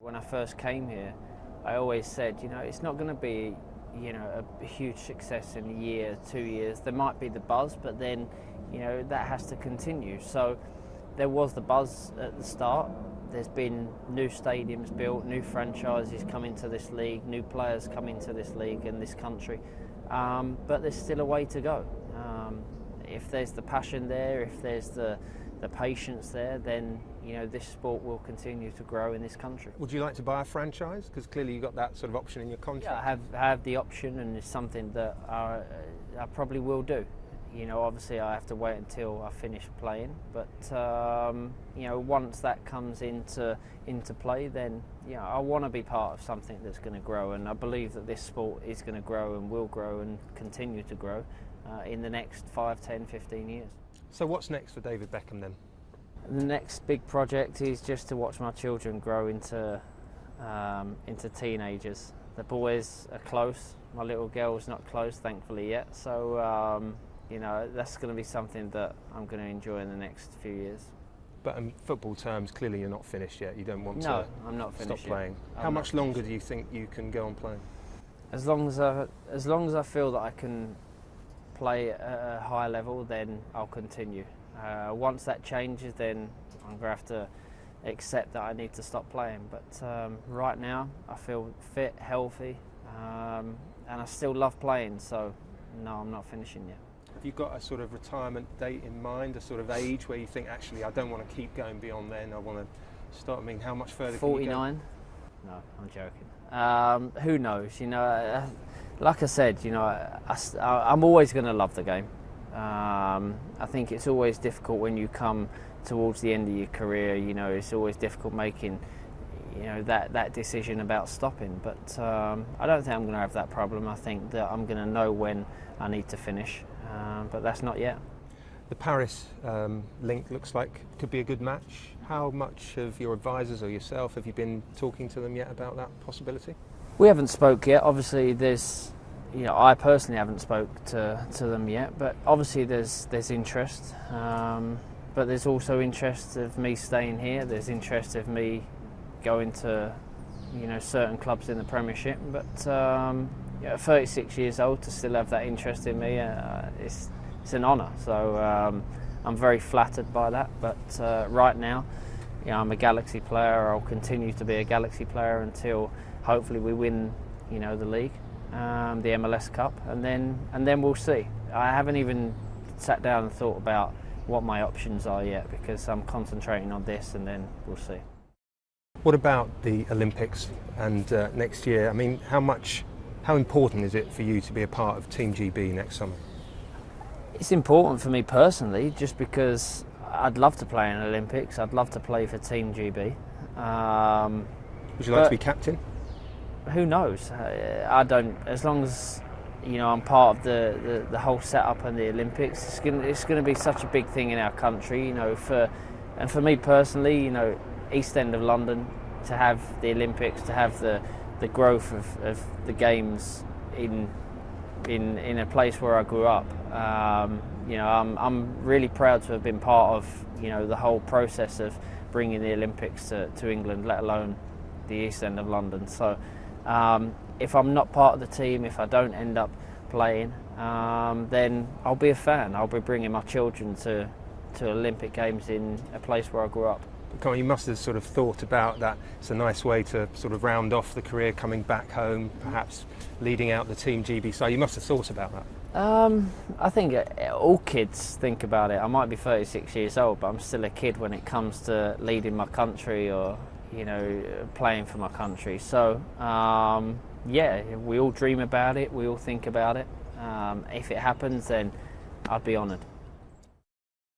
When I first came here, I always said, it's not going to be, a huge success in a year, 2 years. There might be the buzz, but then, that has to continue. So there was the buzz at the start. There's been new stadiums built, new franchises come into this league, new players come into this league and this country. But there's still a way to go. If there's the passion there, if there's the patience there, then this sport will continue to grow in this country. Would you like to buy a franchise? Because clearly you've got that sort of option in your contract. Yeah, I have the option, and it's something that I probably will do. Obviously I have to wait until I finish playing, but once that comes into play, then I want to be part of something that's going to grow, and I believe that this sport is going to grow and will grow and continue to grow in the next 5, 10, 15 years. So what's next for David Beckham then? The next big project is just to watch my children grow into teenagers. The boys are close. My little girl's not close, thankfully, yet. So, that's going to be something that I'm going to enjoy in the next few years. But in football terms, clearly you're not finished yet. You don't want to I'm not finished stop playing. Yet. How much longer do you think you can go on playing? As long as I feel that I can play at a high level, then I'll continue. Once that changes, then I'm going to have to accept that I need to stop playing. But right now, I feel fit, healthy, and I still love playing, so no, I'm not finishing yet. Have you got a sort of retirement date in mind, a sort of age where you think, actually, I don't want to keep going beyond then, I want to start? I mean, how much further 49? Can you go? No, I'm joking. Who knows? Like I said, I'm always going to love the game. I think it's always difficult when you come towards the end of your career. It's always difficult making, that decision about stopping. But I don't think I'm going to have that problem. I think that I'm going to know when I need to finish, but that's not yet. The Paris link looks like could be a good match. How much of your advisors or yourself have you been talking to them yet about that possibility? We haven't spoke yet. Obviously, I personally haven't spoke to them yet, but obviously there's interest. But there's also interest of me staying here. There's interest of me going to, certain clubs in the Premiership. But at 36 years old, to still have that interest in me, it's an honour. So I'm very flattered by that. But right now, I'm a Galaxy player. I'll continue to be a Galaxy player until hopefully we win, the league, the MLS Cup, and then we'll see. I haven't even sat down and thought about what my options are yet, because I'm concentrating on this, and then we'll see. What about the Olympics and next year? I mean, how important is it for you to be a part of Team GB next summer? It's important for me personally, just because I'd love to play in the Olympics. I'd love to play for Team GB. Would you like to be captain? Who knows? I don't. As long as I'm part of the whole setup and the Olympics, it's going to be such a big thing in our country. For me personally, East End of London, to have the Olympics, to have the growth of the games in a place where I grew up. I'm really proud to have been part of the whole process of bringing the Olympics to England, let alone the East End of London. So if I'm not part of the team, if I don't end up playing, then I'll be a fan. I'll be bringing my children to Olympic Games in a place where I grew up. You must have sort of thought about that. It's a nice way to sort of round off the career, coming back home, perhaps leading out the Team GB side. You must have thought about that. I think all kids think about it. I might be 36 years old, but I'm still a kid when it comes to leading my country or playing for my country. So we all dream about it, we all think about it. If it happens, then I'd be honoured.